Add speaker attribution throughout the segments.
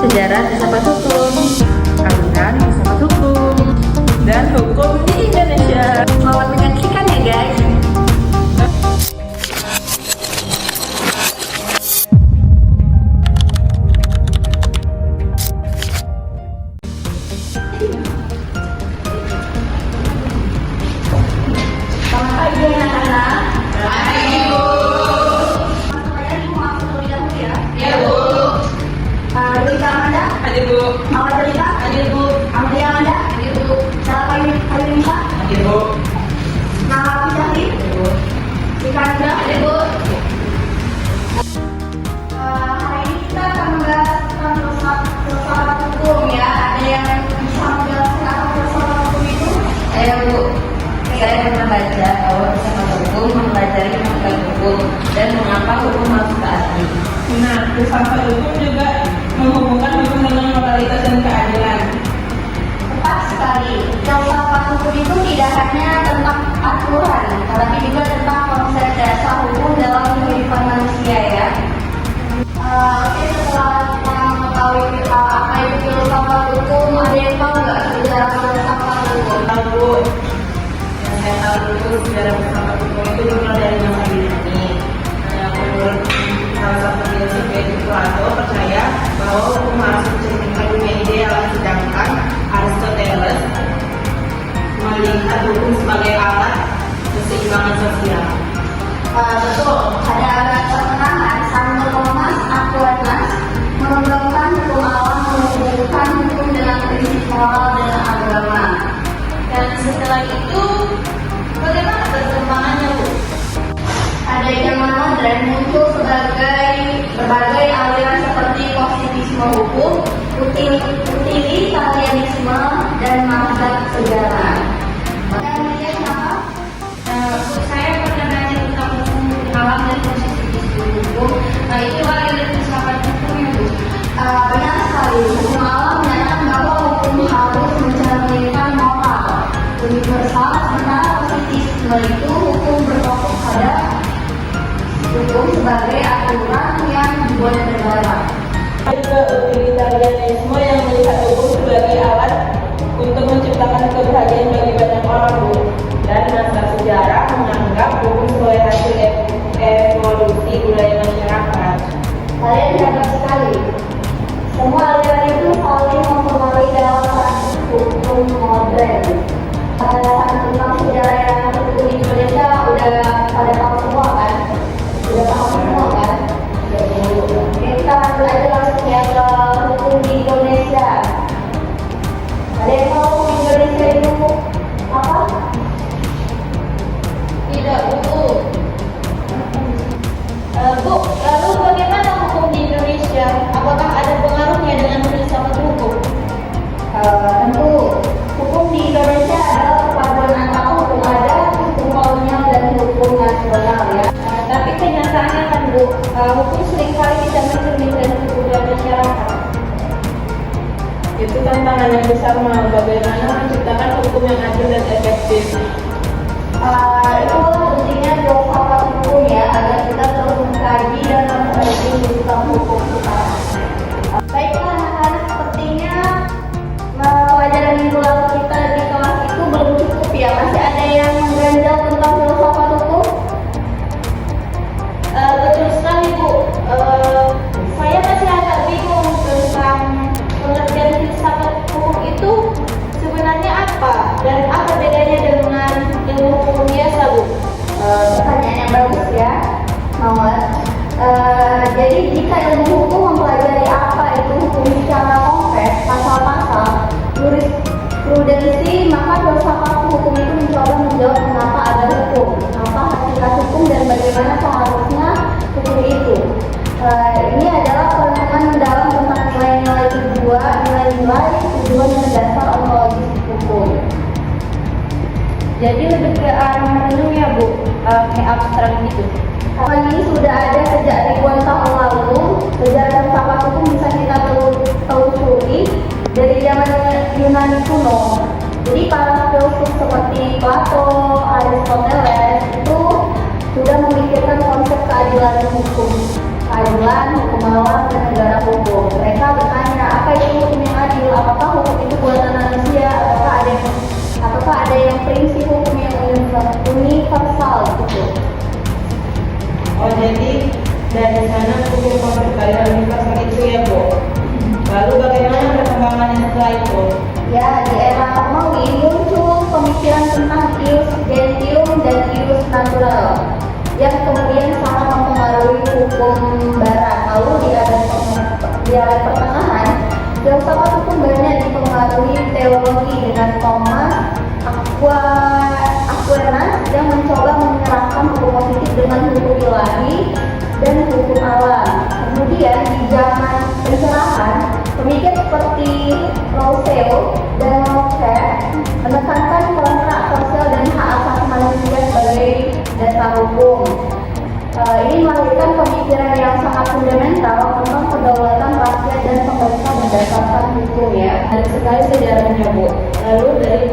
Speaker 1: sejarah filsafat hukum, aliran filsafat hukum, dan hukum di Indonesia. Selamat menyaksikan ya guys. Selamat pagi anak-anak. Pagi Bu. Saya mau masuk terlebih dahulu ya. Ya Bu. Berita Amanda. Hadir Bu. Mawar Berita. Hadir Bu. Amalia Amanda. Hadir Bu. Salah kali Nisa. Hadir Bu. Nama Syahri. Hadir Bu. Sikandra. Hadir Bu. Hari ini kita akan membahas tentang filsafat hukum ya. Ada yang bisa menjelaskan apa filsafat hukum itu? Ayo Bu. Saya pernah baca bahwa filsafat hukum mempelajari hakikat hukum dan mengapa hukum harus ditaati.
Speaker 2: Nah, filsafat hukum juga menghubungkan hukum dengan moralitas dan keadilan.
Speaker 1: Tepat sekali. Filsafat hukum itu tidak hanya tentang aturan, tetapi juga tentang konsep dasar hukum dalam kehidupan manusia ya. Oke, setelah kita mengetahui apa itu filsafat hukum, ada yang tahu nggak sejarah filsafat hukum?
Speaker 2: Tahu, yang saya tahu itu sejarah filsafat hukum itu dimulai dari masa Yunani. Menurut salah satu filsuf yaitu Plato percaya bahwa hukum harus mencerminkan dunia ideal, sedangkan Aristoteles melihat hukum sebagai alat keseimbangan sosial.
Speaker 1: Betul, ada alat kemenangan Santo Thomas Aquinas mengembangkan hukum alam menghubungkan hukum dengan prinsip moral dan agama. Dan setelah itu, bagaimana perkembangannya Bu? Ada zaman modern muncul berbagai aliran seperti positivisme hukum, utilitarianisme, dan mazhab sejarah. Saya pernah baca tentang hukum alam dan positivisme hukum. Nah, itu aliran filsafat hukumnya Bu. Benar sekali, hukum alam menyatakan bahwa hukum harus mencerminkan moral universal, sementara positivisme itu hukum berfokus pada hukum sebagai aturan yang dibuat negara.
Speaker 2: Juga utilitarianisme yang melihat hukum sebagai alat untuk menciptakan kebahagiaan bagi banyak orang Bu. Dan mazhab sejarah menganggap hukum sebagai hasil evolusi budaya masyarakat.
Speaker 1: Kalian hebat sekali. Semua aliran itu saling mempengaruhi dalam praktik hukum modern. Tentang sejarah yang tertentu di Indonesia udah pada tahu semua kan? Udah tahu semua kan? Oke, kita lanjut aja langsung ya ke hukum di Indonesia. Ada yang tahu hukum Indonesia itu apa? Tidak, Bu. Bu, lalu bagaimana hukum di Indonesia? Apakah ada pengaruhnya dengan filsafat hukum? Tentu, hukum di Indonesia adalah perpaduan antara hukum adat, hukum kolonial, dan hukum nasional ya. Tapi kenyataannya kan Bu, hukum seringkali tidak mencerminkan kebutuhan masyarakat.
Speaker 2: Itu tantangan yang besar bagaimana menciptakan hukum yang adil dan efektif.
Speaker 1: Itulah pentingnya filsafat hukum ya, agar kita terus mengkaji dan memperbaiki sistem hukum kita. Baiklah anak-anak, sepertinya pelajaran minggu lalu kita di kelas itu belum cukup ya. Masih ada yang mengganjal tentang filsafat hukum?
Speaker 2: Betul sekali Bu. Saya masih agak bingung tentang pengertian filsafat hukum itu sebenarnya apa dan apa bedanya dengan ilmu hukum biasa Bu.
Speaker 1: Pertanyaan yang bagus ya, Mawar. Jadi jika ilmu hukum mempelajari apa itu hukum secara konkret, pasal-pasal, jurisprudensi, maka filsafat hukum itu mencoba menjawab mengapa ada hukum, apa hakikat hukum, dan bagaimana seharusnya hukum itu. Ini adalah perenungan mendalam tentang nilai-nilai tujuan dan dasar ontologis hukum.
Speaker 2: Jadi lebih ke arah merenung ya Bu, kayak abstrak gitu.
Speaker 1: Hal ini sudah ada sejak ribuan tahun lalu. Sejarah filsafat hukum bisa kita telusuri dari zaman Yunani kuno. Jadi para filsuf seperti Plato, Aristoteles itu sudah memikirkan konsep keadilan hukum, keadilan, hukum alam, dan negara hukum. Mereka bertanya
Speaker 2: Oh, jadi dari sana hukum konflik keadilan universal itu ya, Bu. Lalu bagaimana perkembangannya setelah itu?
Speaker 1: Ya, di era Romawi muncul pemikiran tentang ius gentium dan ius natural yang kemudian sangat mempengaruhi hukum barat. Lalu di abad pertengahan, filsafat hukum banyak dipengaruhi teologi dengan Thomas Aquinas yang mencoba menyerahkan hukum positif dengan hukum ilahi dan hukum alam. Kemudian di zaman pencerahan, pemikir seperti Rousseau dan Locke menekankan kontrak sosial dan hak asasi manusia sebagai dasar hukum. Ini melahirkan pemikiran yang sangat fundamental tentang kedaulatan rakyat dan pemerintah berdasarkan hukum ya.
Speaker 2: Menarik sekali sejarahnya, Bu. Lalu dari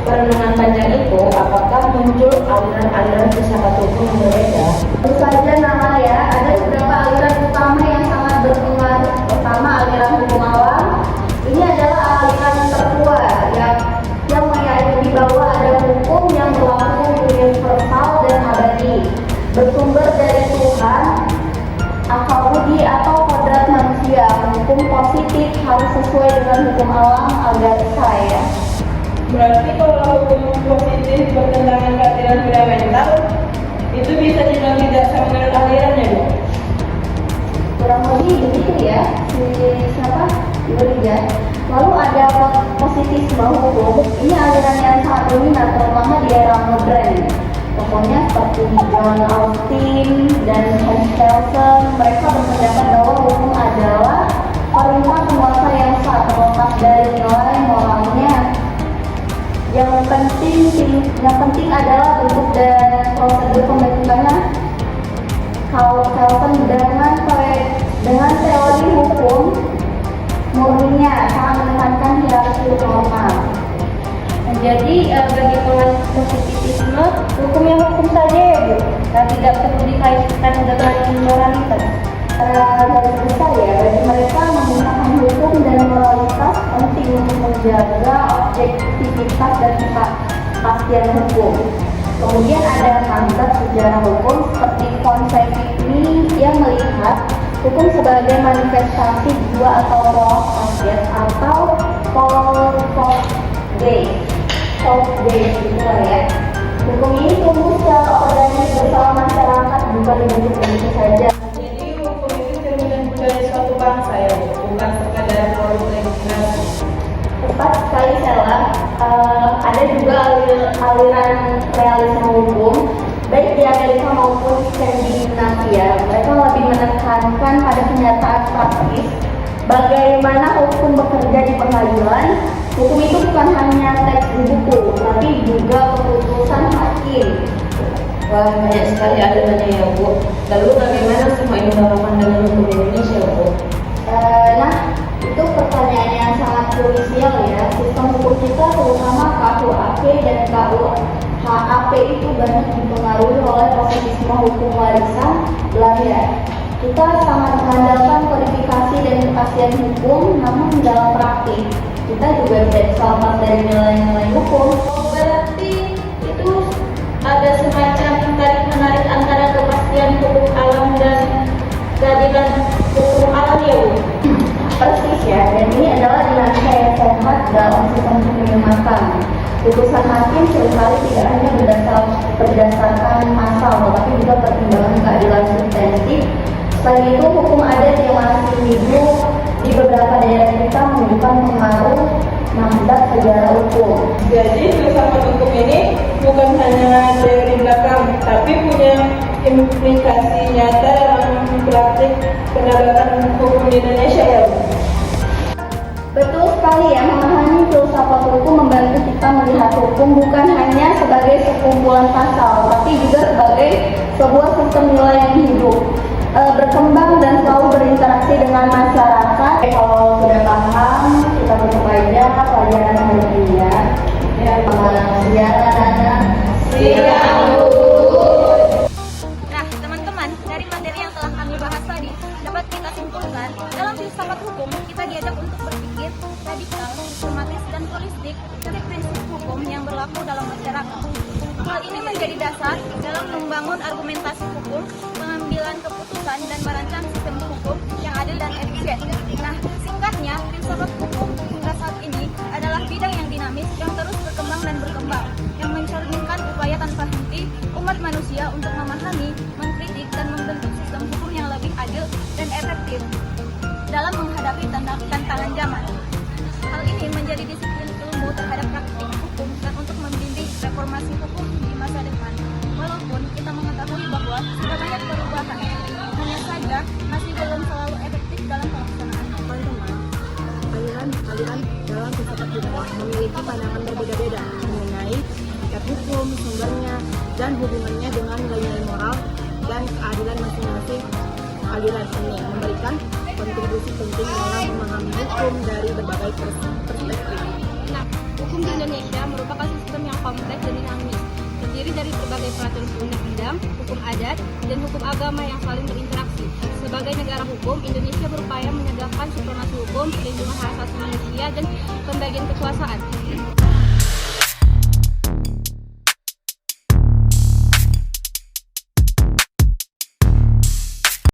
Speaker 2: perenungan panjang itu, apakah muncul aliran-aliran filsafat hukum yang berbeda?
Speaker 1: Tentu saja nama ya, ada beberapa aliran utama yang sangat berpengaruh. Pertama, aliran hukum alam. Ini adalah aliran tertua yang meyakini bahwa ada hukum yang berlaku universal dan abadi, bersumber dari Tuhan, akal budi atau kodrat manusia. Hukum positif harus sesuai dengan hukum alam agar sah ya.
Speaker 2: Berarti kalau hukum positif bertentangan keadilan fundamental, itu bisa dibilang tidak sama dengan alirannya, Bu?
Speaker 1: Kurang lebih begitu ya, siapa? Ibu. Lalu ada positivisme hukum, ini aliran yang sangat dominan terutama di era modern. Pokoknya seperti John Austin dan Hans Kelsen, mereka berpendapat bahwa hukum adalah perintah penguasa yang sah terlepas dari nilai moralnya. Yang penting adalah bentuk dan prosedur pembentukannya. Kalau Kelsen dengan teori hukum murninya sangat menekankan hierarki normal.
Speaker 3: Jadi bagi penganut positivisme, hukum yang hukum saja ya Bu, dan tidak perlu dikaitkan dengan moralitas.
Speaker 1: Garis besar ya, bagi mereka menggunakan hukum dan moralitas penting untuk menjaga objektivitas dan kepastian hukum. Kemudian ada konsep sejarah hukum seperti konsep ini yang melihat hukum sebagai manifestasi jiwa atau roh rakyat atau Faith gitu lah ya. Hukum ini tumbuh secara organik bersama masyarakat, bukan begitu saja.
Speaker 2: Jadi hukum itu cerminan budaya suatu bangsa ya, Bu? Bukan sekadar produk legislasi.
Speaker 1: Tepat sekali Sela. Ada juga aliran realisme hukum, baik di Amerika maupun Skandinavia. Mereka lebih menekankan pada kenyataan praktis, bagaimana hukum bekerja di pengadilan. Hukum itu bukan hanya teks di buku, tapi juga keputusan hakim.
Speaker 2: Wah, banyak sekali alirannya ya, Bu. Lalu bagaimana semua ini berhubungan dengan hukum Indonesia, Bu?
Speaker 1: Nah, itu pertanyaan yang sangat krusial ya. Sistem hukum kita terutama KUHP dan KUHP itu banyak dipengaruhi oleh positivisme hukum warisan Belanda. Kita sangat mengandalkan kodifikasi dan kepastian hukum, namun dalam praktik kita juga tidak bisa lepas dari nilai-nilai hukum.
Speaker 3: Berarti itu ada semacam tarik-menarik antara kepastian hukum alam dan keadilan hukum alam ya Bu?
Speaker 1: Persis ya, dan ini adalah dinamika yang sehat dalam sistem hukum yang matang. Putusan hakim seringkali tidak hanya berdasarkan asal, tetapi juga pertimbangan keadilan substantif. Selain itu, hukum adat yang masih hidup di beberapa daerah kita menunjukkan pengaruh mandat sejarah hukum.
Speaker 2: Jadi filsafat hukum ini bukan hanya teori belakang, tapi punya implikasi nyata dalam praktik penegakan hukum di Indonesia ya, Bu?
Speaker 1: Betul sekali ya, memahami filsafat hukum membantu kita melihat hukum bukan hanya sebagai sekumpulan pasal, tapi juga sebagai sebuah sistem nilai yang hidup, berkembang dan selalu berinteraksi dengan masyarakat. Kalau sudah paham, kita tutup aja pelajaran hari ini ya.
Speaker 2: Siap, Bu.
Speaker 3: Nah, teman-teman, dari materi yang telah kami bahas tadi, dapat kita simpulkan, dalam filsafat hukum, kita diajak untuk berpikir radikal, sistematis, dan holistik dari prinsip hukum yang berlaku dalam masyarakat. Hal ini menjadi dasar dalam membangun argumentasi hukum pengambilan keputusan dan merancang sistem hukum yang adil dan efisien. Nah, singkatnya, filsafat hukum hingga saat ini adalah bidang yang dinamis yang terus berkembang dan berkembang, yang mencerminkan upaya tanpa henti umat manusia untuk memahami, mengkritik, dan membentuk sistem hukum yang lebih adil dan efektif dalam menghadapi tantangan zaman. Hal ini menjadi disiplin ilmu terhadap praktik hukum dan untuk membimbing reformasi hukum di masa depan. Walaupun kita mengetahui bahwa sudah banyak perubahan, hanya saja masih belum selalu efektif dalam pelaksanaan.
Speaker 2: Teman-teman, aliran dalam filsafat hukum memiliki pandangan berbeda-beda mengenai hakikat hukum, sumbernya, dan hubungannya dengan nilai-nilai moral dan keadilan masing-masing. Aliran ini memberikan kontribusi penting dalam memahami hukum dari berbagai perspektif.
Speaker 4: Nah, hukum di Indonesia merupakan sistem yang kompleks dan dinamis, terdiri dari berbagai peraturan undang-undang, hukum adat, dan hukum agama yang saling berinteraksi. Sebagai negara hukum, Indonesia berupaya menegakkan supremasi hukum, perlindungan hak asasi manusia, dan pembagian kekuasaan.